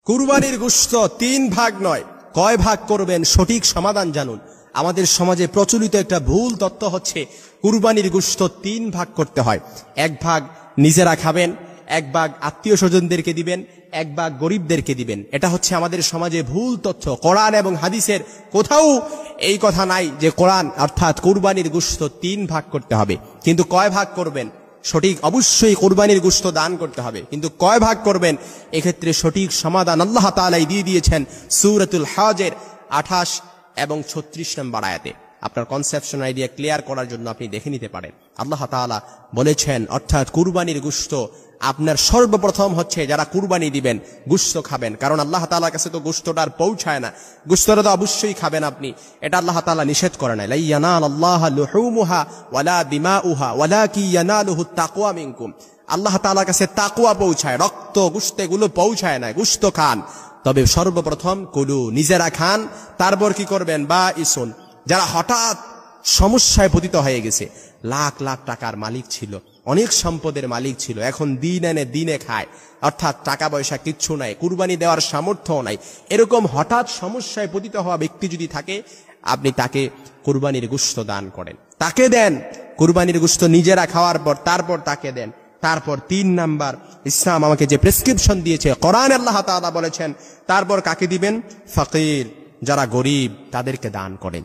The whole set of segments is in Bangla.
কুরবানির গোশত 3 ভাগ নয়, কয় ভাগ করবেন সঠিক সমাধান জানুন। আমাদের সমাজে প্রচলিত একটা ভুল তত্ত্ব হচ্ছে কুরবানির গোশত 3 ভাগ করতে হয়। 1 ভাগ নিজেরা খাবেন, 1 ভাগ আত্মীয় স্বজনদেরকে দিবেন, 1 ভাগ গরিবদেরকে দিবেন। এটা হচ্ছে আমাদের সমাজে ভুল তথ্য। কোরআন এবং হাদিসের কোথাও এই কথা নাই যে কোরআন অর্থাৎ কুরবানির গোশত 3 ভাগ করতে হবে। কিন্তু কয় ভাগ করবেন সঠিক, অবশ্যই কুরবানির গোশত দান করতে হবে, কিন্তু কয় ভাগ করবেন এক্ষেত্রে সঠিক সমাধান আল্লাহ তাআলাই দিয়ে দিয়েছেন সূরাতুল হজের 28 এবং 36 নম্বর আয়াতে। আপনার কনসেপশন আইডিয়া ক্লিয়ার করার জন্য আপনি দেখে নিতে পারেন। আল্লাহ তাআলা বলেছেন অর্থাৎ কুরবানির গোশত আপনার সর্বপ্রথম হচ্ছে যারা কুরবানি দিবেন গোশত খাবেন, কারণ আল্লাহ তাআলার কাছে তো গোশতটা আর পৌঁছায় না। গোশতটা তো অবশ্যই খাবেন আপনি, এটা আল্লাহ তাআলা নিষেধ করে নাই। লা ইয়ানালাল্লাহু লুহুমুহা ওয়ালা দিমাউহা ওয়ালাকি ইয়ানালুহুত তাকওয়া মিনকুম। আল্লাহ তাআলার কাছে তাকওয়া পৌঁছায়, রক্ত গোশত এগুলো পৌঁছায় না। গোশত খান, তবে সর্বপ্রথম কুলু, নিজেরা খান। তারপর কি করবেন বা ইসুন, যারা হঠাৎ সমস্যায় পতিত হয়ে গেছে, লাখ লাখ টাকার মালিক ছিল, অনেক সম্পদের মালিক ছিল, এখন দিন এনে দিনে খায়, অর্থাৎ টাকা পয়সা কিচ্ছু নাই, কুরবানি দেওয়ার সামর্থ্য নাই, এরকম হঠাৎ সমস্যায় পতিত হওয়া ব্যক্তি যদি থাকে, আপনি তাকে কুরবানির গোশত দান করেন, তাকে দেন। কুরবানির গোশত নিজেরা খাওয়ার পর তারপর তাকে দেন। তারপর 3 নাম্বার, ইসলাম আমাকে যে প্রেসক্রিপশন দিয়েছে, কোরআনে আল্লাহ তাআলা বলেছেন তারপর কাকে দিবেন? ফকির, যারা গরিব তাদেরকে দান করেন।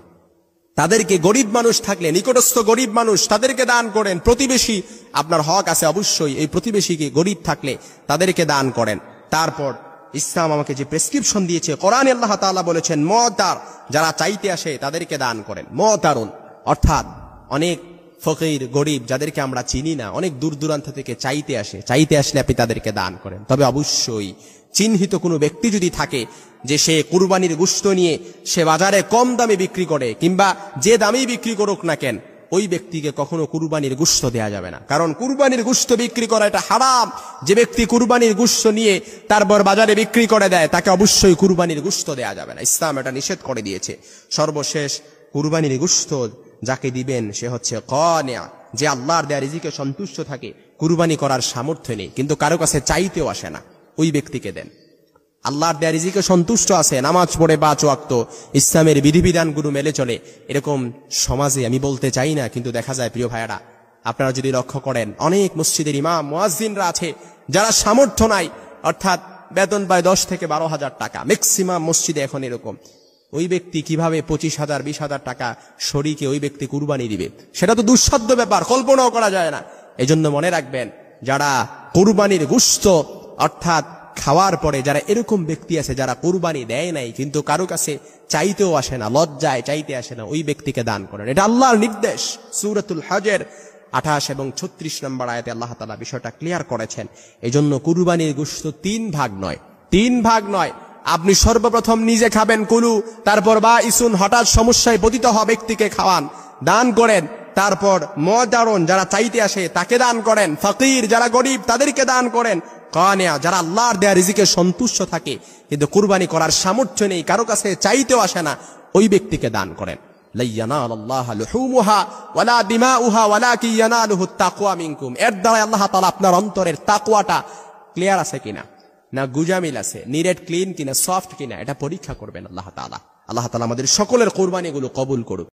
তাদেরকে, গরিব মানুষ থাকলে, নিকটস্থ গরিব মানুষ তাদেরকে দান করেন। প্রতিবেশী, আপনার হক আছে অবশ্যই, এই প্রতিবেশীকে গরিব থাকলে তাদেরকে দান করেন। তারপর ইসলাম আমাকে যে প্রেসক্রিপশন দিয়েছে, কোরআনে আল্লাহ তাআলা বলেছেন মুতার, যারা চাইতে আসে তাদেরকে দান করেন। মুতারুন অর্থাৎ অনেক ফকির গরিব যাদেরকে আমরা চিনি না, অনেক দূর দূরান্ত থেকে চাইতে আসলে আপনি তাদেরকে দান করেন। তবে অবশ্যই চিহ্নিত কোনো ব্যক্তি যদি থাকে যে সে কুরবানির গোশত নিয়ে সে বাজারে কম দামে বিক্রি করে, কিংবা যে দামেই বিক্রি করুক না কেন, ওই ব্যক্তিকে কখনো কুরবানির গোশত দেয়া যাবে না, কারণ কুরবানির গোশত বিক্রি করা এটা হারাম। যে ব্যক্তি কুরবানির গোশত নিয়ে তারপর বাজারে বিক্রি করে দেয়, তাকে অবশ্যই কুরবানির গোশত দেয়া যাবে না, ইসলাম এটা নিষেধ করে দিয়েছে। সর্বশেষ, কুরবানির গোশত যাকে দিবেন সে হচ্ছে কানিয়া, যে আল্লাহর দেয়া রিজিকে সন্তুষ্ট থাকে, কুরবানি করার সামর্থ্য নেই কিন্তু কারো কাছে চাইতেও আসে না, ওই ব্যক্তিকে দেন। আল্লাহর দেয়া রিজিকে সন্তুষ্ট আছে, নামাজ পড়ে 5 ওয়াক্ত, ইসলামের বিধিবিধানগুলো মেলে চলে, এরকম সমাজে আমি বলতে চাই না, কিন্তু দেখা যায় প্রিয় ভাইয়েরা, আপনারা যদি লক্ষ্য করেন অনেক মসজিদের ইমাম মুয়াজ্জিনরা আছে যারা সামর্থ্য নাই, অর্থাৎ বেতন পায় 10 থেকে 12,000 টাকা, ম্যাক্সিমাম মসজিদে এখন এরকম। ওই ব্যক্তি কিভাবে 25,000 20,000 টাকা শরীকে ওই ব্যক্তি কুরবানি দিবে? সেটা তো দুঃসাধ্য ব্যাপার, কল্পনাও করা যায় না। এজন্য মনে রাখবেন, যারা কুরবানির গোশত অর্থাৎ খাওয়ার পরে যারা এরকম ব্যক্তি আছে যারা কুরবানি দেয় নাই কিন্তু কারো কাছে চাইতেও আসে না, লজ্জায় চাইতে আসে না, ওই ব্যক্তিকে দান করেন। এটা আল্লাহর নির্দেশ। সূরাতুল হজের 28 এবং 36 নম্বর আয়াতে আল্লাহ তাআলা বিষয়টা ক্লিয়ার করেছেন। এজন্য কুরবানির গোশত 3 ভাগ নয়, 3 ভাগ নয়। আপনি সর্বপ্রথম নিজে খাবেন কুলু, তারপর বা ইসুন, হঠাৎ সমস্যায় পতিত হওয়া ব্যক্তিকে খাওয়ান, দান করেন। তারপর মুতারুন, যারা চাইতে আসে তাকে দান করেন। ফকির, যারা গরিব তাদেরকে দান করেন। কানিয়া, যারা আল্লাহর দেয়া রিজিকে সন্তুষ্ট থাকে কিন্তু কুরবানি করার সামর্থ্য নেই, কারো কাছে চাইতেও আসে না, ওই ব্যক্তিকে দান করেন। লা ইয়ানালাল্লাহু লুহুমুহা ওয়ালা দিমাউহা ওয়ালাকি ইয়ানালুহুত তাকওয়া মিনকুম। এর দ্বারা আল্লাহ তাআলা আপনার অন্তরের তাকওয়াটা ক্লিয়ার আছে কিনা, না গুজামিল আছে, নিরেট ক্লিন কিনা, সফট কিনা, এটা পরীক্ষা করবেন আল্লাহ তাআলা। আল্লাহ তাআলা আমাদের সকলের কুরবানিগুলো কবুল করুক।